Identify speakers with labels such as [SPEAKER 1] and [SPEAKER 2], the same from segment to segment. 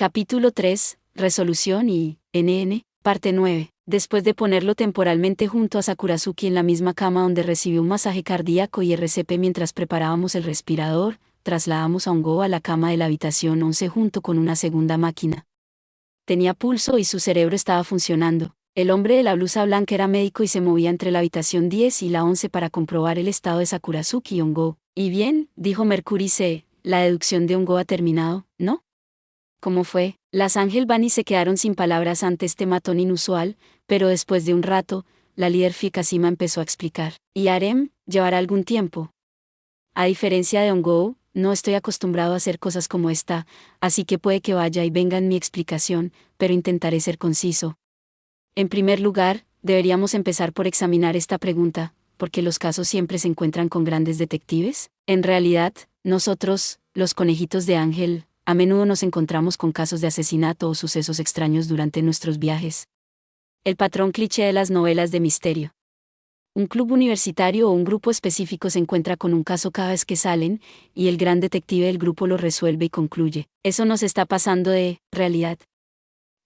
[SPEAKER 1] Capítulo 3, Resolución y NN, parte 9. Después de ponerlo temporalmente junto a Sakurazuki en la misma cama donde recibió un masaje cardíaco y RCP mientras preparábamos el respirador, trasladamos a Hongo a la cama de la habitación 11 junto con una segunda máquina. Tenía pulso y su cerebro estaba funcionando. El hombre de la blusa blanca era médico y se movía entre la habitación 10 y la 11 para comprobar el estado de Sakurazuki y Hongo. Y bien, dijo Mercury C., la deducción de Hongo ha terminado, ¿no? ¿Cómo fue? Las Ángel Bunny se quedaron sin palabras ante este matón inusual, pero después de un rato, la líder Fikashima empezó a explicar. Y harem, llevará algún tiempo. A diferencia de Hongo, no estoy acostumbrado a hacer cosas como esta, así que puede que vaya y venga en mi explicación, pero intentaré ser conciso. En primer lugar, deberíamos empezar por examinar esta pregunta, ¿por qué los casos siempre se encuentran con grandes detectives? En realidad, nosotros, los conejitos de Ángel, a menudo nos encontramos con casos de asesinato o sucesos extraños durante nuestros viajes. El patrón cliché de las novelas de misterio. Un club universitario o un grupo específico se encuentra con un caso cada vez que salen, y el gran detective del grupo lo resuelve y concluye. Eso nos está pasando de realidad.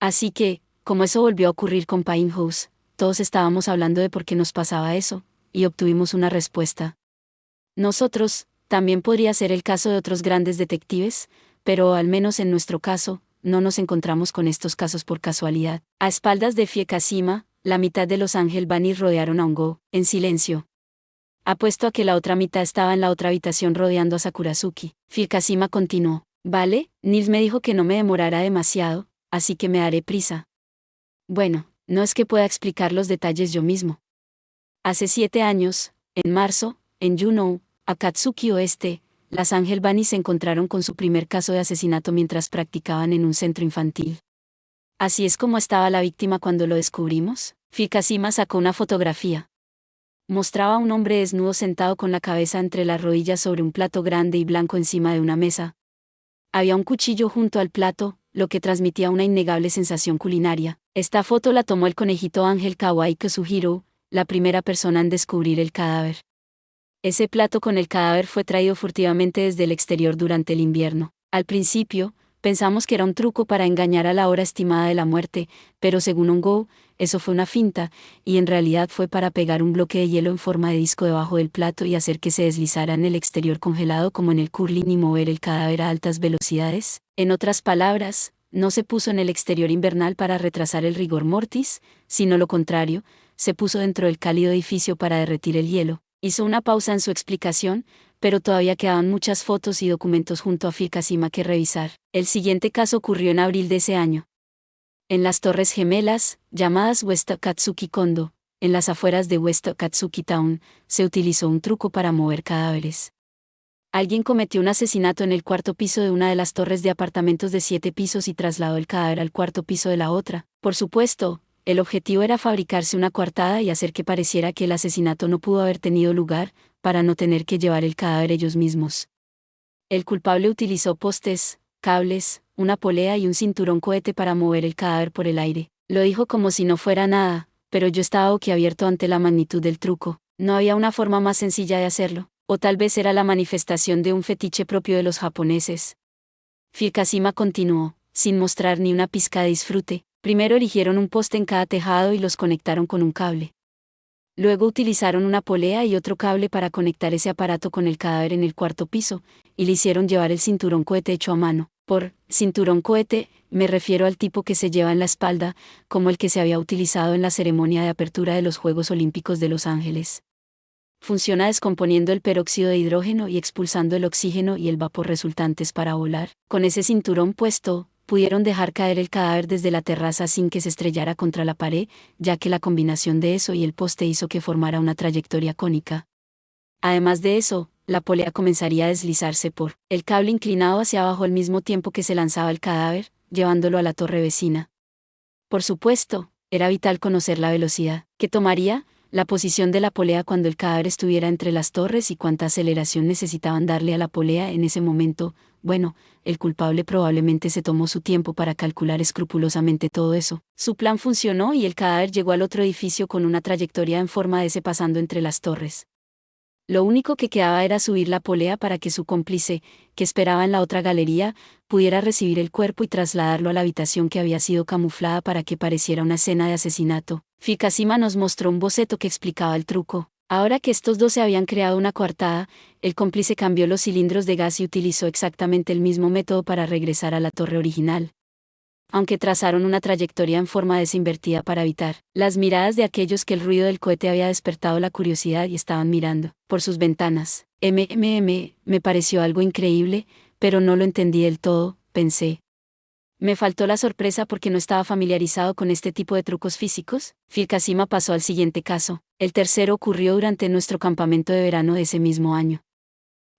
[SPEAKER 1] Así que, como eso volvió a ocurrir con Pinehouse, todos estábamos hablando de por qué nos pasaba eso, y obtuvimos una respuesta. Nosotros, también podría ser el caso de otros grandes detectives, pero al menos en nuestro caso, no nos encontramos con estos casos por casualidad. A espaldas de Fikashima, la mitad de los Ángel Bunny rodearon a Hongo, en silencio. Apuesto a que la otra mitad estaba en la otra habitación rodeando a Sakurazuki. Fikashima continuó. Vale, Nils me dijo que no me demorara demasiado, así que me daré prisa. Bueno, no es que pueda explicar los detalles yo mismo. Hace 7 años, en marzo, en Juneau, Akatsuki Oeste, las Ángel Bunny se encontraron con su primer caso de asesinato mientras practicaban en un centro infantil. ¿Así es como estaba la víctima cuando lo descubrimos? Fikashima sacó una fotografía. Mostraba a un hombre desnudo sentado con la cabeza entre las rodillas sobre un plato grande y blanco encima de una mesa. Había un cuchillo junto al plato, lo que transmitía una innegable sensación culinaria. Esta foto la tomó el conejito Ángel Kawaii Kazuhiro, la primera persona en descubrir el cadáver. Ese plato con el cadáver fue traído furtivamente desde el exterior durante el invierno. Al principio, pensamos que era un truco para engañar a la hora estimada de la muerte, pero según Hongo, eso fue una finta, y en realidad fue para pegar un bloque de hielo en forma de disco debajo del plato y hacer que se deslizara en el exterior congelado como en el curling y mover el cadáver a altas velocidades. En otras palabras, no se puso en el exterior invernal para retrasar el rigor mortis, sino lo contrario, se puso dentro del cálido edificio para derretir el hielo. Hizo una pausa en su explicación, pero todavía quedaban muchas fotos y documentos junto a Fikashima que revisar. El siguiente caso ocurrió en abril de ese año. En las Torres Gemelas, llamadas West Akatsuki Kondo, en las afueras de West Akatsuki Town, se utilizó un truco para mover cadáveres. Alguien cometió un asesinato en el cuarto piso de una de las torres de apartamentos de 7 pisos y trasladó el cadáver al cuarto piso de la otra. Por supuesto, el objetivo era fabricarse una coartada y hacer que pareciera que el asesinato no pudo haber tenido lugar, para no tener que llevar el cadáver ellos mismos. El culpable utilizó postes, cables, una polea y un cinturón cohete para mover el cadáver por el aire. Lo dijo como si no fuera nada, pero yo estaba boquiabierto ante la magnitud del truco. No había una forma más sencilla de hacerlo, o tal vez era la manifestación de un fetiche propio de los japoneses. Fikashima continuó, sin mostrar ni una pizca de disfrute. Primero erigieron un poste en cada tejado y los conectaron con un cable. Luego utilizaron una polea y otro cable para conectar ese aparato con el cadáver en el cuarto piso, y le hicieron llevar el cinturón cohete hecho a mano. Por cinturón cohete, me refiero al tipo que se lleva en la espalda, como el que se había utilizado en la ceremonia de apertura de los Juegos Olímpicos de Los Ángeles. Funciona descomponiendo el peróxido de hidrógeno y expulsando el oxígeno y el vapor resultantes para volar. Con ese cinturón puesto, pudieron dejar caer el cadáver desde la terraza sin que se estrellara contra la pared, ya que la combinación de eso y el poste hizo que formara una trayectoria cónica. Además de eso, la polea comenzaría a deslizarse por el cable inclinado hacia abajo al mismo tiempo que se lanzaba el cadáver, llevándolo a la torre vecina. Por supuesto, era vital conocer la velocidad que tomaría, la posición de la polea cuando el cadáver estuviera entre las torres y cuánta aceleración necesitaban darle a la polea en ese momento. Bueno, el culpable probablemente se tomó su tiempo para calcular escrupulosamente todo eso. Su plan funcionó y el cadáver llegó al otro edificio con una trayectoria en forma de S pasando entre las torres. Lo único que quedaba era subir la polea para que su cómplice, que esperaba en la otra galería, pudiera recibir el cuerpo y trasladarlo a la habitación que había sido camuflada para que pareciera una escena de asesinato. Fikashima nos mostró un boceto que explicaba el truco. Ahora que estos dos se habían creado una coartada, el cómplice cambió los cilindros de gas y utilizó exactamente el mismo método para regresar a la torre original. Aunque trazaron una trayectoria en forma desinvertida para evitar las miradas de aquellos que el ruido del cohete había despertado la curiosidad y estaban mirando por sus ventanas. Me pareció algo increíble, pero no lo entendí del todo, pensé. Me faltó la sorpresa porque no estaba familiarizado con este tipo de trucos físicos. Fikashima pasó al siguiente caso. El tercero ocurrió durante nuestro campamento de verano de ese mismo año.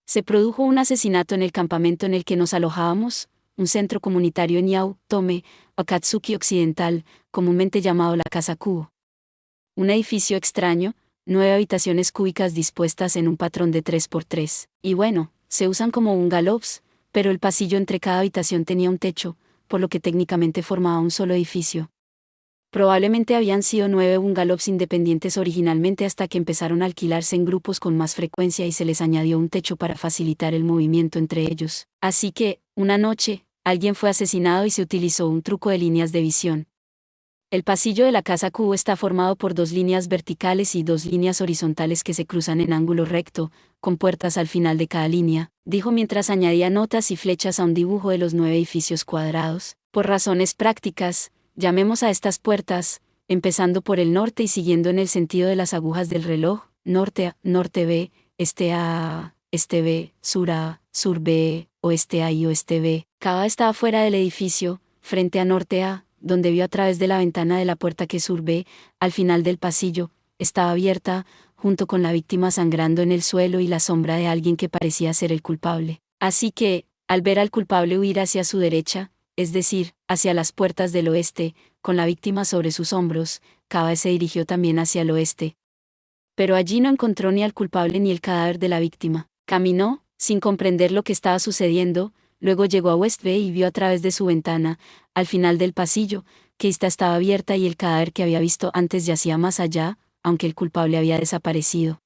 [SPEAKER 1] Se produjo un asesinato en el campamento en el que nos alojábamos, un centro comunitario en Yao-Tome, Akatsuki Occidental, comúnmente llamado la Casa Cubo. Un edificio extraño, 9 habitaciones cúbicas dispuestas en un patrón de 3x3. Y bueno, se usan como bungalows, pero el pasillo entre cada habitación tenía un techo, por lo que técnicamente formaba un solo edificio. Probablemente habían sido 9 bungalows independientes originalmente hasta que empezaron a alquilarse en grupos con más frecuencia y se les añadió un techo para facilitar el movimiento entre ellos. Así que, una noche, alguien fue asesinado y se utilizó un truco de líneas de visión. El pasillo de la casa cubo está formado por 2 líneas verticales y 2 líneas horizontales que se cruzan en ángulo recto, con puertas al final de cada línea, dijo mientras añadía notas y flechas a un dibujo de los 9 edificios cuadrados. Por razones prácticas, llamemos a estas puertas, empezando por el norte y siguiendo en el sentido de las agujas del reloj, norte A, norte B, este A, este B, sur A, sur B, oeste A y oeste B. Cada estaba fuera del edificio, frente a norte A, donde vio a través de la ventana de la puerta que sur B, al final del pasillo, estaba abierta, junto con la víctima sangrando en el suelo y la sombra de alguien que parecía ser el culpable. Así que, al ver al culpable huir hacia su derecha, es decir, hacia las puertas del oeste, con la víctima sobre sus hombros, Kaba se dirigió también hacia el oeste. Pero allí no encontró ni al culpable ni el cadáver de la víctima. Caminó, sin comprender lo que estaba sucediendo, luego llegó a West Bay y vio a través de su ventana, al final del pasillo, que ésta estaba abierta y el cadáver que había visto antes yacía más allá, aunque el culpable había desaparecido.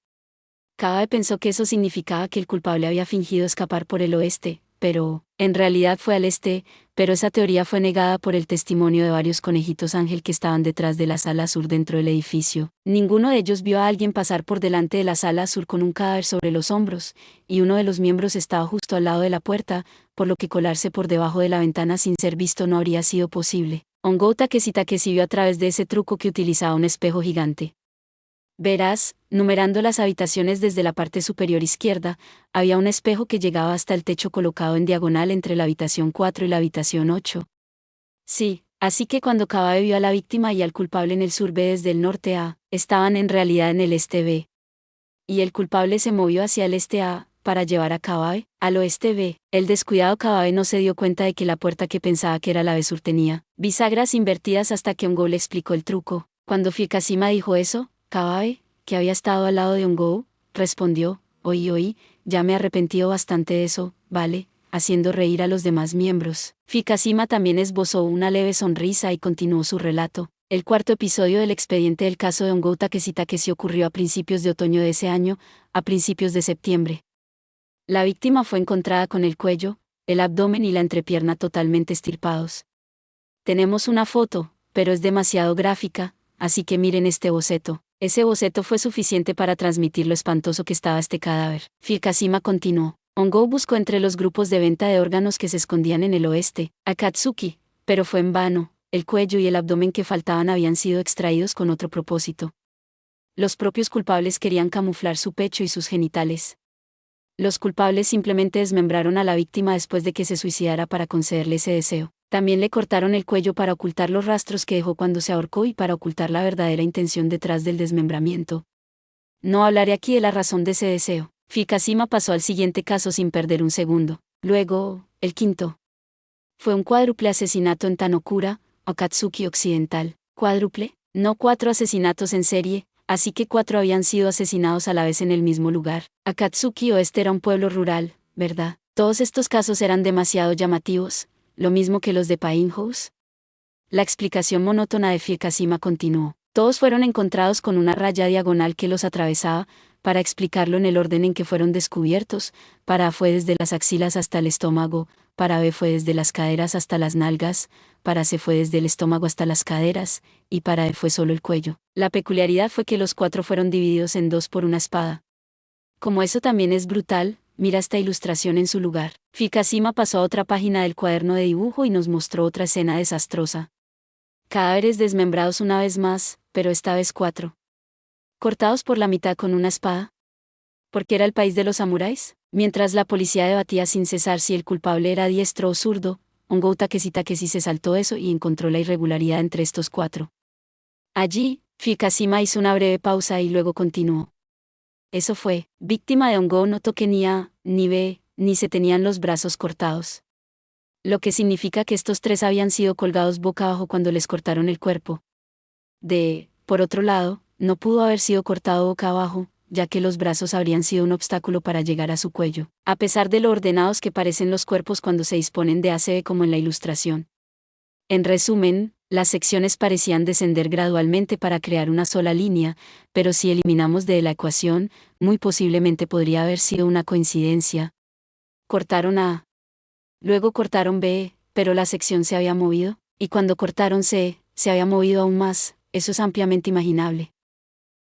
[SPEAKER 1] Kaba pensó que eso significaba que el culpable había fingido escapar por el oeste, pero, en realidad fue al este, pero esa teoría fue negada por el testimonio de varios conejitos ángel que estaban detrás de la sala sur dentro del edificio. Ninguno de ellos vio a alguien pasar por delante de la sala sur con un cadáver sobre los hombros, y uno de los miembros estaba justo al lado de la puerta, por lo que colarse por debajo de la ventana sin ser visto no habría sido posible. Ongou Takeshi vio a través de ese truco que utilizaba un espejo gigante. Verás, numerando las habitaciones desde la parte superior izquierda, había un espejo que llegaba hasta el techo colocado en diagonal entre la habitación 4 y la habitación 8. Sí, así que cuando Kabae vio a la víctima y al culpable en el sur B desde el norte A, estaban en realidad en el este B. Y el culpable se movió hacia el este A, para llevar a Kabae al oeste B. El descuidado Kabae no se dio cuenta de que la puerta que pensaba que era la B sur tenía bisagras invertidas hasta que Ongou le explicó el truco. Cuando Fikashima dijo eso, Kabae, que había estado al lado de Ongou, respondió, oí, ya me he arrepentido bastante de eso, vale, haciendo reír a los demás miembros. Fikashima también esbozó una leve sonrisa y continuó su relato. El cuarto episodio del expediente del caso de Ongou Takeshi ocurrió a principios de otoño de ese año, a principios de septiembre. La víctima fue encontrada con el cuello, el abdomen y la entrepierna totalmente extirpados. Tenemos una foto, pero es demasiado gráfica, así que miren este boceto. Ese boceto fue suficiente para transmitir lo espantoso que estaba este cadáver. Fikashima continuó. Ongou buscó entre los grupos de venta de órganos que se escondían en el oeste, Akatsuki, pero fue en vano. El cuello y el abdomen que faltaban habían sido extraídos con otro propósito. Los propios culpables querían camuflar su pecho y sus genitales. Los culpables simplemente desmembraron a la víctima después de que se suicidara para concederle ese deseo. También le cortaron el cuello para ocultar los rastros que dejó cuando se ahorcó y para ocultar la verdadera intención detrás del desmembramiento. No hablaré aquí de la razón de ese deseo. Fikashima pasó al siguiente caso sin perder un segundo. Luego, el quinto. Fue un cuádruple asesinato en Tanokura, Akatsuki Occidental. ¿Cuádruple? No 4 asesinatos en serie, así que 4 habían sido asesinados a la vez en el mismo lugar. Akatsuki Oeste era un pueblo rural, ¿verdad? Todos estos casos eran demasiado llamativos, lo mismo que los de Pine House. La explicación monótona de Fikashima continuó. Todos fueron encontrados con una raya diagonal que los atravesaba, para explicarlo en el orden en que fueron descubiertos. Para A fue desde las axilas hasta el estómago, para B fue desde las caderas hasta las nalgas, para C fue desde el estómago hasta las caderas, y para D fue solo el cuello. La peculiaridad fue que los 4 fueron divididos en 2 por una espada. Como eso también es brutal, mira esta ilustración en su lugar. Fikashima pasó a otra página del cuaderno de dibujo y nos mostró otra escena desastrosa. Cadáveres desmembrados una vez más, pero esta vez 4. Cortados por la mitad con una espada. ¿Porque era el país de los samuráis? Mientras la policía debatía sin cesar si el culpable era diestro o zurdo, Hongo Takeshi se saltó eso y encontró la irregularidad entre estos 4. Allí, Fikashima hizo una breve pausa y luego continuó. Eso fue, víctima de Hongo no toque ni A, ni B, ni se tenían los brazos cortados. Lo que significa que estos 3 habían sido colgados boca abajo cuando les cortaron el cuerpo. Por otro lado, no pudo haber sido cortado boca abajo, ya que los brazos habrían sido un obstáculo para llegar a su cuello, a pesar de lo ordenados que parecen los cuerpos cuando se disponen de A a C como en la ilustración. En resumen, las secciones parecían descender gradualmente para crear una sola línea, pero si eliminamos de la ecuación, muy posiblemente podría haber sido una coincidencia. Cortaron A. Luego cortaron B, pero la sección se había movido, y cuando cortaron C, se había movido aún más. Eso es ampliamente imaginable.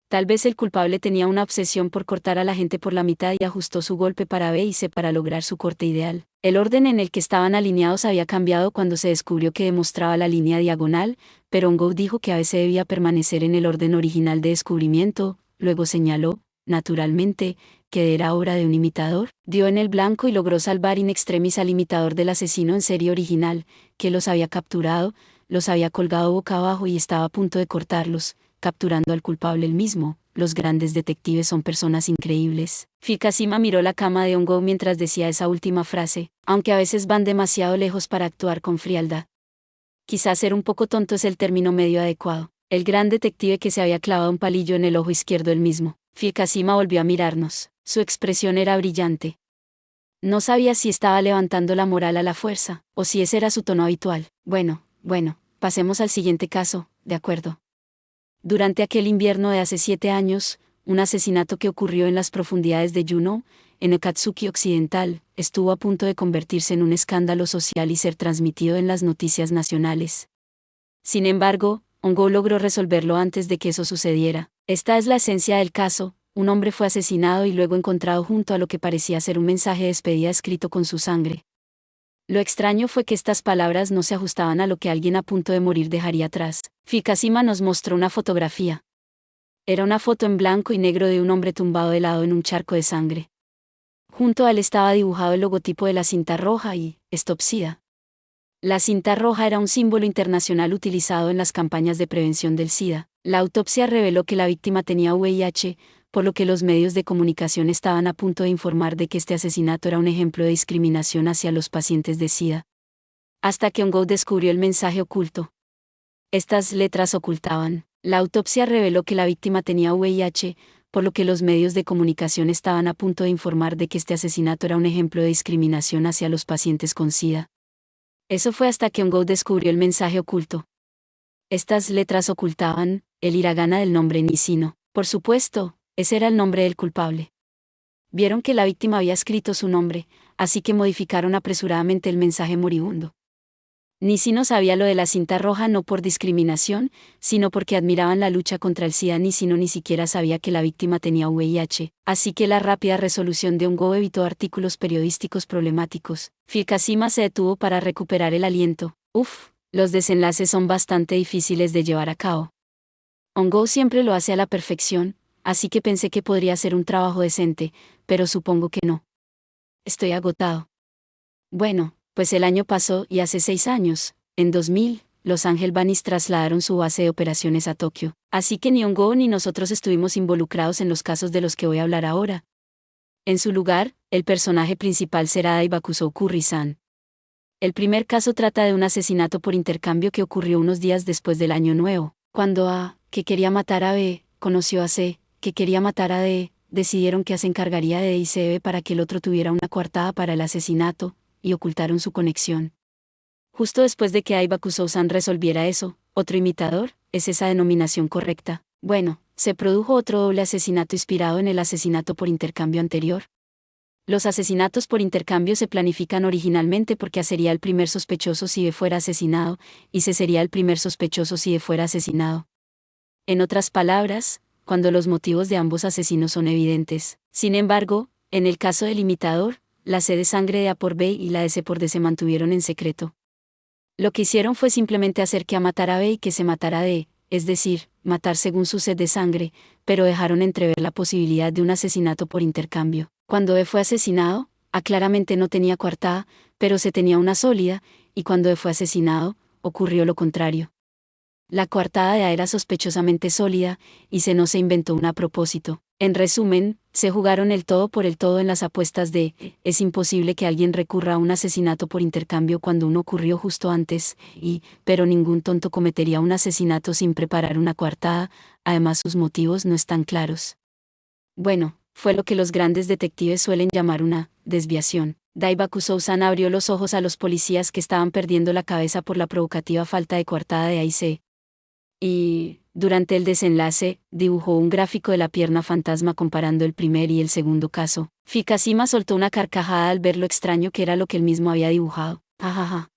[SPEAKER 1] Tal vez el culpable tenía una obsesión por cortar a la gente por la mitad y ajustó su golpe para B y C para lograr su corte ideal. El orden en el que estaban alineados había cambiado cuando se descubrió que demostraba la línea diagonal, pero Hongo dijo que A veces debía permanecer en el orden original de descubrimiento. Luego señaló, naturalmente, que era obra de un imitador. Dio en el blanco y logró salvar in extremis al imitador del asesino en serie original, que los había capturado, los había colgado boca abajo y estaba a punto de cortarlos, capturando al culpable él mismo. Los grandes detectives son personas increíbles. Fikashima miró la cama de Hongo mientras decía esa última frase, aunque a veces van demasiado lejos para actuar con frialdad. Quizás ser un poco tonto es el término medio adecuado. El gran detective que se había clavado un palillo en el ojo izquierdo él mismo. Fikashima volvió a mirarnos. Su expresión era brillante. No sabía si estaba levantando la moral a la fuerza, o si ese era su tono habitual. Bueno, pasemos al siguiente caso, ¿de acuerdo? Durante aquel invierno de hace 7 años, un asesinato que ocurrió en las profundidades de Juneau, en Akatsuki Occidental, estuvo a punto de convertirse en un escándalo social y ser transmitido en las noticias nacionales. Sin embargo, Hongo logró resolverlo antes de que eso sucediera. Esta es la esencia del caso: un hombre fue asesinado y luego encontrado junto a lo que parecía ser un mensaje de despedida escrito con su sangre. Lo extraño fue que estas palabras no se ajustaban a lo que alguien a punto de morir dejaría atrás. Fikashima nos mostró una fotografía. Era una foto en blanco y negro de un hombre tumbado de lado en un charco de sangre. Junto a él estaba dibujado el logotipo de la cinta roja y Stop SIDA. La cinta roja era un símbolo internacional utilizado en las campañas de prevención del SIDA. La autopsia reveló que la víctima tenía VIH, por lo que los medios de comunicación estaban a punto de informar de que este asesinato era un ejemplo de discriminación hacia los pacientes de SIDA. Hasta que Hongo descubrió el mensaje oculto. Estas letras ocultaban. La autopsia reveló que la víctima tenía VIH, por lo que los medios de comunicación estaban a punto de informar de que este asesinato era un ejemplo de discriminación hacia los pacientes con SIDA. Eso fue hasta que Hongo descubrió el mensaje oculto. Estas letras ocultaban el hiragana del nombre Nishino. Por supuesto, ese era el nombre del culpable. Vieron que la víctima había escrito su nombre, así que modificaron apresuradamente el mensaje moribundo. Nishino sabía lo de la cinta roja no por discriminación, sino porque admiraban la lucha contra el SIDA. Nishino ni siquiera sabía que la víctima tenía VIH, así que la rápida resolución de Hongo evitó artículos periodísticos problemáticos. Fikashima se detuvo para recuperar el aliento. Los desenlaces son bastante difíciles de llevar a cabo. Hongo siempre lo hace a la perfección, así que pensé que podría ser un trabajo decente, pero supongo que no. Estoy agotado. Bueno, pues el año pasó y hace 6 años, en 2000, los Angel Bunnies trasladaron su base de operaciones a Tokio, así que ni Hongo ni nosotros estuvimos involucrados en los casos de los que voy a hablar ahora. En su lugar, el personaje principal será Daibakuzo Kurri-san. El primer caso trata de un asesinato por intercambio que ocurrió unos días después del Año Nuevo, cuando A, que quería matar a B, conoció a C, que quería matar a D, decidieron que A se encargaría de D y C para que el otro tuviera una coartada para el asesinato, y ocultaron su conexión. Justo después de que Daibakuzo-san resolviera eso, otro imitador, ¿es esa denominación correcta? Bueno, se produjo otro doble asesinato inspirado en el asesinato por intercambio anterior. Los asesinatos por intercambio se planifican originalmente porque A sería el primer sospechoso si B fuera asesinado, y C sería el primer sospechoso si D fuera asesinado. En otras palabras, cuando los motivos de ambos asesinos son evidentes. Sin embargo, en el caso del imitador, la C de sangre de A por B y la de C por D se mantuvieron en secreto. Lo que hicieron fue simplemente hacer que A matara a B y que se matara a D, es decir, matar según su sed de sangre, pero dejaron entrever la posibilidad de un asesinato por intercambio. Cuando B fue asesinado, A claramente no tenía coartada, pero C tenía una sólida, y cuando D fue asesinado, ocurrió lo contrario. La coartada de A era sospechosamente sólida, y C no se inventó una a propósito. En resumen, se jugaron el todo por el todo en las apuestas de, es imposible que alguien recurra a un asesinato por intercambio cuando uno ocurrió justo antes, pero ningún tonto cometería un asesinato sin preparar una coartada, además sus motivos no están claros. Bueno, fue lo que los grandes detectives suelen llamar una desviación. Daibaku-Soussan abrió los ojos a los policías que estaban perdiendo la cabeza por la provocativa falta de coartada de A y C. Y, durante el desenlace, dibujó un gráfico de la pierna fantasma comparando el primer y el segundo caso. Fikashima soltó una carcajada al ver lo extraño que era lo que él mismo había dibujado. Jajaja.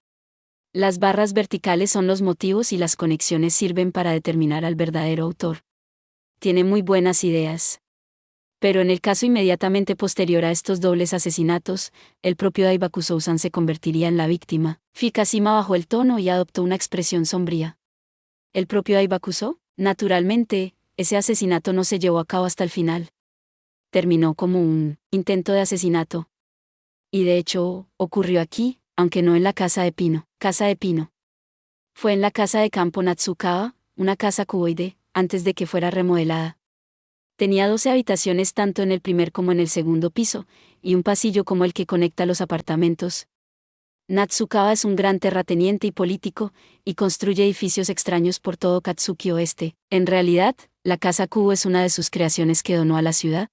[SPEAKER 1] Las barras verticales son los motivos y las conexiones sirven para determinar al verdadero autor. Tiene muy buenas ideas. Pero en el caso inmediatamente posterior a estos dobles asesinatos, el propio Daibaku-Soussan se convertiría en la víctima. Fikashima bajó el tono y adoptó una expresión sombría. ¿El propio Daibaku-So? Naturalmente, ese asesinato no se llevó a cabo hasta el final. Terminó como un intento de asesinato. Y de hecho, ocurrió aquí, aunque no en la casa de Pino. Casa de Pino. Fue en la casa de campo Natsukawa, una casa cuboide, antes de que fuera remodelada. Tenía 12 habitaciones tanto en el primer como en el segundo piso, y un pasillo como el que conecta los apartamentos. Natsukawa es un gran terrateniente y político, y construye edificios extraños por todo Katsuki Oeste. En realidad, la Casa Kubo es una de sus creaciones que donó a la ciudad.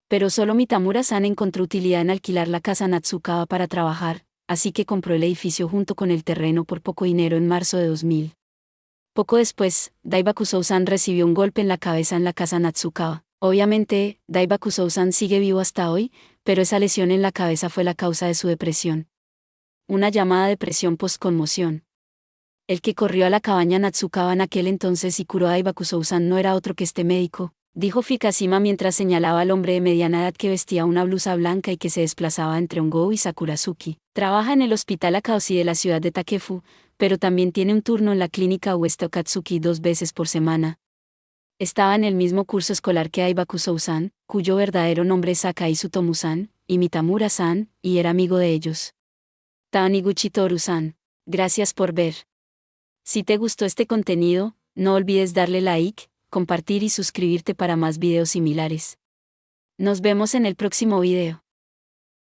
[SPEAKER 1] Pero solo Mitamura-san encontró utilidad en alquilar la casa Natsukawa para trabajar, así que compró el edificio junto con el terreno por poco dinero en marzo de 2000. Poco después, Daibaku-Soussan recibió un golpe en la cabeza en la casa Natsukawa. Obviamente, Daibaku-Soussan sigue vivo hasta hoy, pero esa lesión en la cabeza fue la causa de su depresión. Una llamada depresión post-conmoción. El que corrió a la cabaña Natsukawa en aquel entonces y curó a Daibaku-Soussan no era otro que este médico, dijo Fikashima mientras señalaba al hombre de mediana edad que vestía una blusa blanca y que se desplazaba entre Ongō y Sakurazuki. Trabaja en el hospital Akaoshi de la ciudad de Takefu, pero también tiene un turno en la clínica Uesto Akatsuki 2 veces por semana. Estaba en el mismo curso escolar que Daibaku-Soussan, cuyo verdadero nombre es Sakaisu Tomu-san, y Mitamura-san, y era amigo de ellos. Taniguchi Toru-san. Gracias por ver. Si te gustó este contenido, no olvides darle like, compartir y suscribirte para más videos similares. Nos vemos en el próximo video.